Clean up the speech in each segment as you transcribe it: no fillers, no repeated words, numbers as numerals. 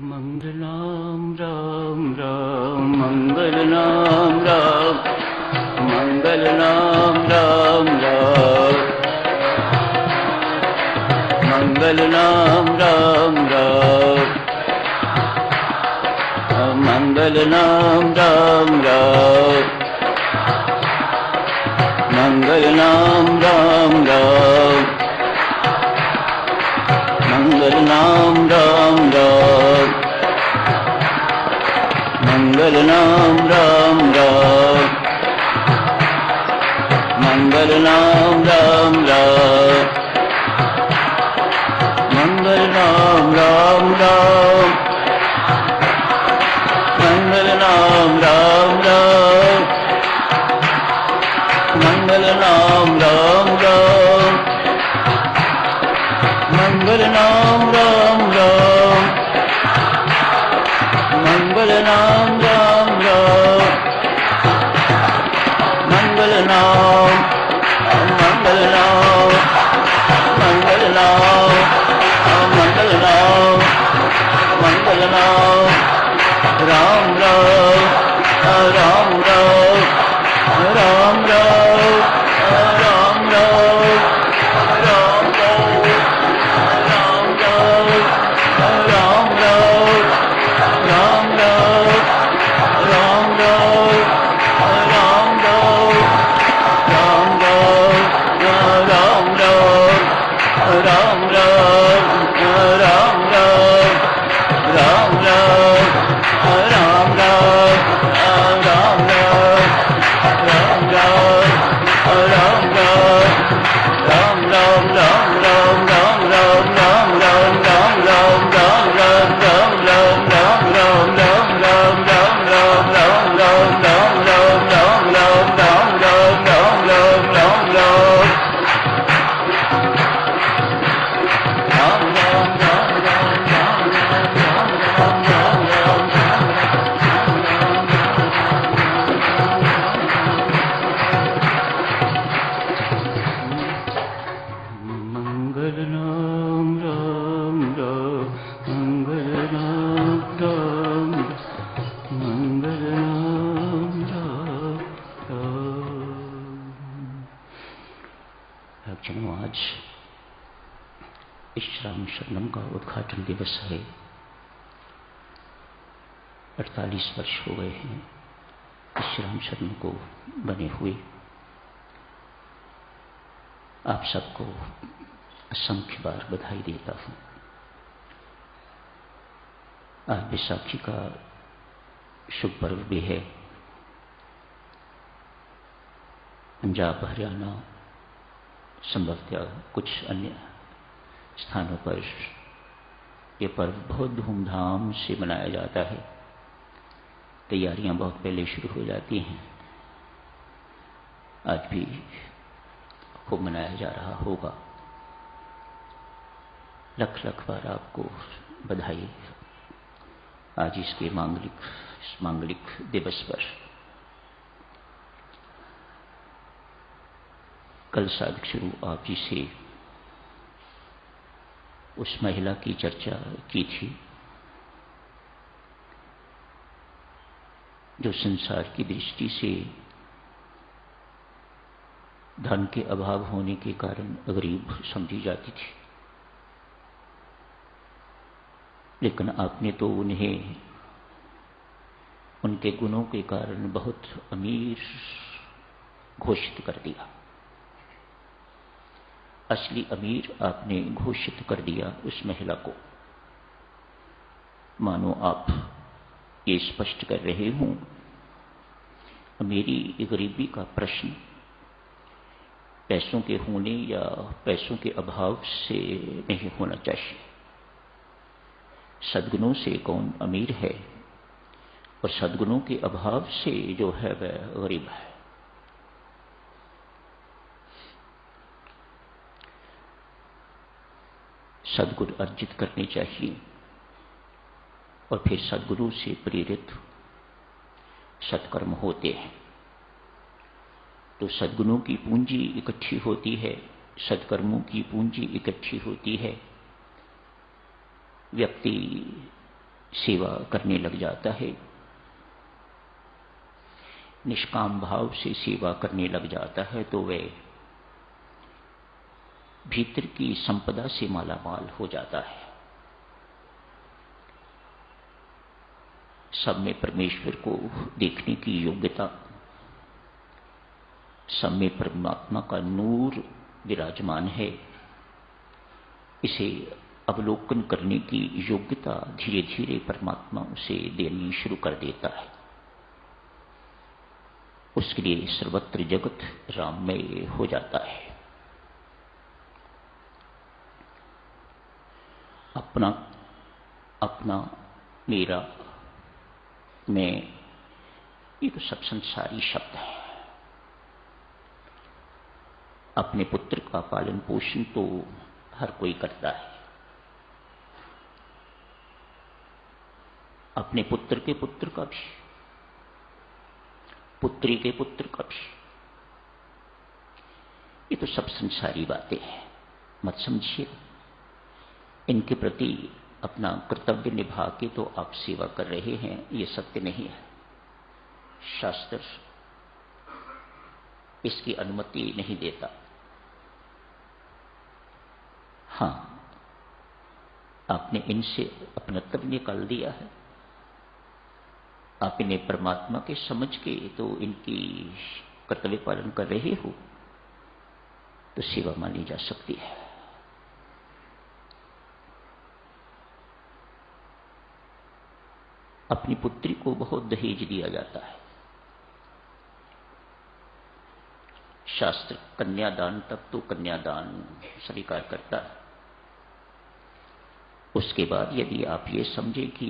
मंगलनाम राम राम मंगलनाम राम मंगलनाम राम राम मंगलनाम राम राम मंगलनाम राम राम मंगलनाम राम राम मंगलनाम राम राम मंगलनाम राम राम मंगलनाम राम राम मंगलनाम राम राम मंगलनाम राम राम मंगलनाम राम राम मंगलनाम राम राम मंगलनाम राम राम मंगलनाम मंगलनाम मंगलनाम मंगलनाम मंगलनाम राम राम राम राम राम राम राम राम शरणम का उद्घाटन दिवस है। 48 वर्ष हो गए हैं श्याम शरण को बने हुए। आप सबको असंख्य बार बधाई देता हूं। आज बैसाखी का शुभ पर्व भी है। पंजाब, हरियाणा, संभवतः कुछ अन्य स्थानों पर यह पर्व बहुत धूमधाम से मनाया जाता है। तैयारियां बहुत पहले शुरू हो जाती हैं। आज भी खूब मनाया जा रहा होगा। लख लख बार आपको बधाई आज इसके मांगलिक दिवस पर। कल साधक शुरू आप जी से उस महिला की चर्चा की थी जो संसार की दृष्टि से धन के अभाव होने के कारण गरीब समझी जाती थी, लेकिन आपने तो उन्हें उनके गुणों के कारण बहुत अमीर घोषित कर दिया। असली अमीर आपने घोषित कर दिया उस महिला को। मानो आप ये स्पष्ट कर रहे हों, मेरी गरीबी का प्रश्न पैसों के होने या पैसों के अभाव से नहीं होना चाहिए। सद्गुणों से कौन अमीर है और सद्गुणों के अभाव से जो है वह गरीब है। सद्गुण अर्जित करने चाहिए और फिर सद्गुरु से प्रेरित सत्कर्म होते हैं। तो सद्गुणों की पूंजी इकट्ठी होती है, सत्कर्मों की पूंजी इकट्ठी होती है। व्यक्ति सेवा करने लग जाता है, निष्काम भाव से सेवा करने लग जाता है, तो वह भीतर की संपदा से मालामाल हो जाता है। सब में परमेश्वर को देखने की योग्यता, सब में परमात्मा का नूर विराजमान है, इसे अवलोकन करने की योग्यता धीरे धीरे परमात्मा उसे देनी शुरू कर देता है। उसके लिए सर्वत्र जगत राममय हो जाता है। अपना अपना, मेरा, मैं, ये तो सब संसारी शब्द है। अपने पुत्र का पालन पोषण तो हर कोई करता है, अपने पुत्र के पुत्र का भी, पुत्री के पुत्र का भी। ये तो सब संसारी बातें हैं, मत समझिए। इनके प्रति अपना कर्तव्य निभा के तो आप सेवा कर रहे हैं, ये सत्य नहीं है। शास्त्र इसकी अनुमति नहीं देता। हां, आपने इनसे अपनत्व निकाल दिया है, आप इन्हें परमात्मा के समझ के तो इनकी कर्तव्य पालन कर रहे हो, तो सेवा मानी जा सकती है। अपनी पुत्री को बहुत दहेज दिया जाता है। शास्त्र कन्यादान तक तो कन्यादान स्वीकार करता है। उसके बाद यदि आप ये समझे कि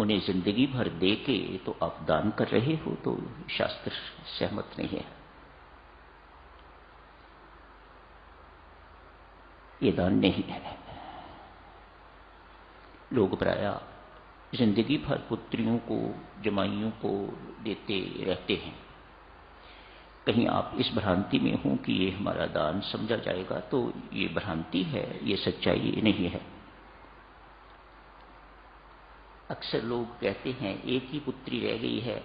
उन्हें जिंदगी भर दे के तो आप दान कर रहे हो, तो शास्त्र सहमत नहीं है। ये दान नहीं है। लोग प्रायः जिंदगी भर पुत्रियों को, जमाइयों को देते रहते हैं। कहीं आप इस भ्रांति में हो कि ये हमारा दान समझा जाएगा, तो ये भ्रांति है, ये सच्चाई नहीं है। अक्सर लोग कहते हैं एक ही पुत्री रह गई है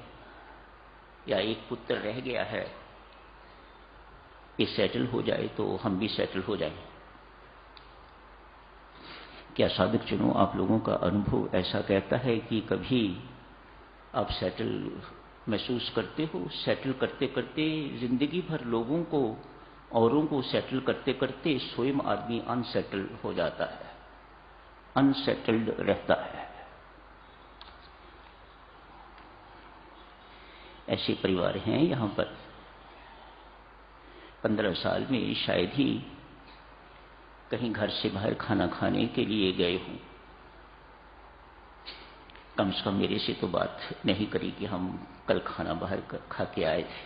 या एक पुत्र रह गया है, ये सेटल हो जाए तो हम भी सेटल हो जाएं। क्या साधक जनों, आप लोगों का अनुभव ऐसा कहता है कि कभी आप सेटल महसूस करते हो? सेटल करते करते जिंदगी भर लोगों को, औरों को सेटल करते करते स्वयं आदमी अनसेटल हो जाता है, अनसेटल्ड रहता है। ऐसे परिवार हैं यहां पर। 15 साल में शायद ही कहीं घर से बाहर खाना खाने के लिए गए हों। कम से कम मेरे से तो बात नहीं करी कि हम कल खाना बाहर खा के आए थे।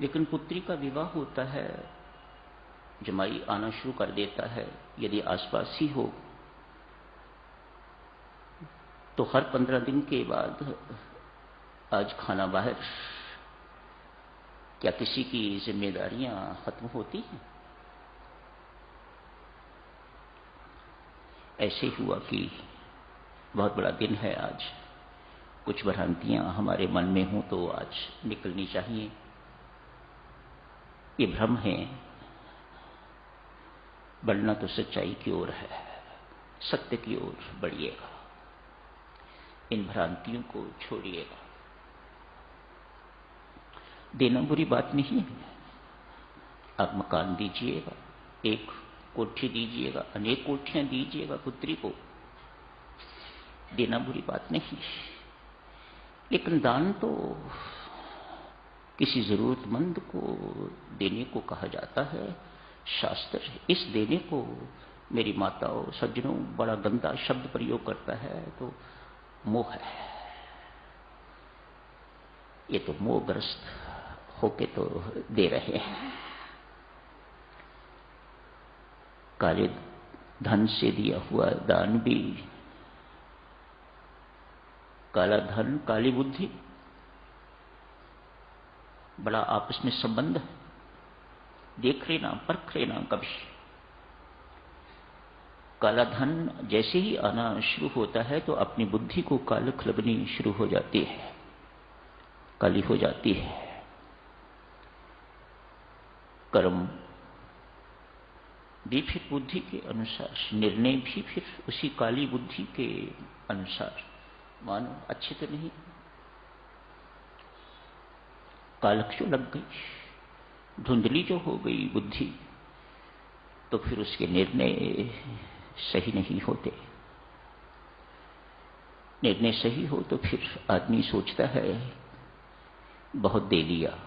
लेकिन पुत्री का विवाह होता है, जमाई आना शुरू कर देता है, यदि आसपास ही हो तो हर 15 दिन के बाद आज खाना बाहर। क्या किसी की जिम्मेदारियां खत्म होती हैं? ऐसे हुआ कि बहुत बड़ा दिन है आज, कुछ भ्रांतियां हमारे मन में हों तो आज निकलनी चाहिए। ये भ्रम है, बढ़ना तो सच्चाई की ओर है, सत्य की ओर बढ़िएगा, इन भ्रांतियों को छोड़िएगा। देना बुरी बात नहीं है। आप मकान दीजिएगा, एक कोठी दीजिएगा, अनेक कोठियां दीजिएगा पुत्री को, देना बुरी बात नहीं। लेकिन दान तो किसी जरूरतमंद को देने को कहा जाता है। शास्त्र इस देने को, मेरी माताओं सज्जनों, बड़ा गंदा शब्द प्रयोग करता है, तो मोह है। ये तो मोहग्रस्त होके तो दे रहे हैं। काले धन से दिया हुआ दान भी काला धन, काली बुद्धि, बड़ा आपस में संबंध है। देख लेना, परख लेना कभी। काला धन जैसे ही आना शुरू होता है तो अपनी बुद्धि को कालख लगनी शुरू हो जाती है, काली हो जाती है। कर्म भी फिर बुद्धि के अनुसार, निर्णय भी फिर उसी काली बुद्धि के अनुसार। मानो अच्छे तो नहीं, कालख जो लग गई, धुंधली जो हो गई बुद्धि, तो फिर उसके निर्णय सही नहीं होते। निर्णय सही हो तो फिर आदमी सोचता है बहुत दे लिया,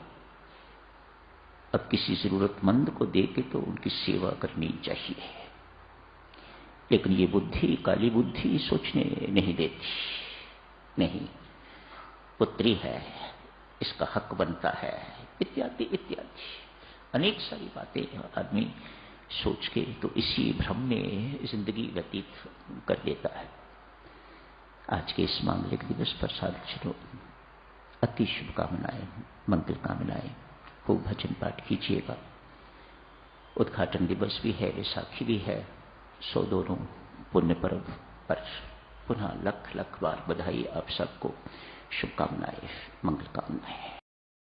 अब किसी जरूरतमंद को दे के तो उनकी सेवा करनी चाहिए। लेकिन ये बुद्धि, काली बुद्धि सोचने नहीं देती, नहीं, पुत्री है, इसका हक बनता है, इत्यादि इत्यादि अनेक सारी बातें आदमी सोच के तो इसी भ्रम में जिंदगी व्यतीत कर देता है। आज के इस मांगलिक दिवस पर साधुजनों अति शुभकामनाएं, मंगल कामनाएं, खूब भजन पाठ कीजिएगा। उद्घाटन दिवस भी है, वैसाखी भी है, सो दोनों पुण्य पर्व पर पुनः लख लख बार बधाई आप सबको, शुभकामनाएं, मंगल कामनाएं।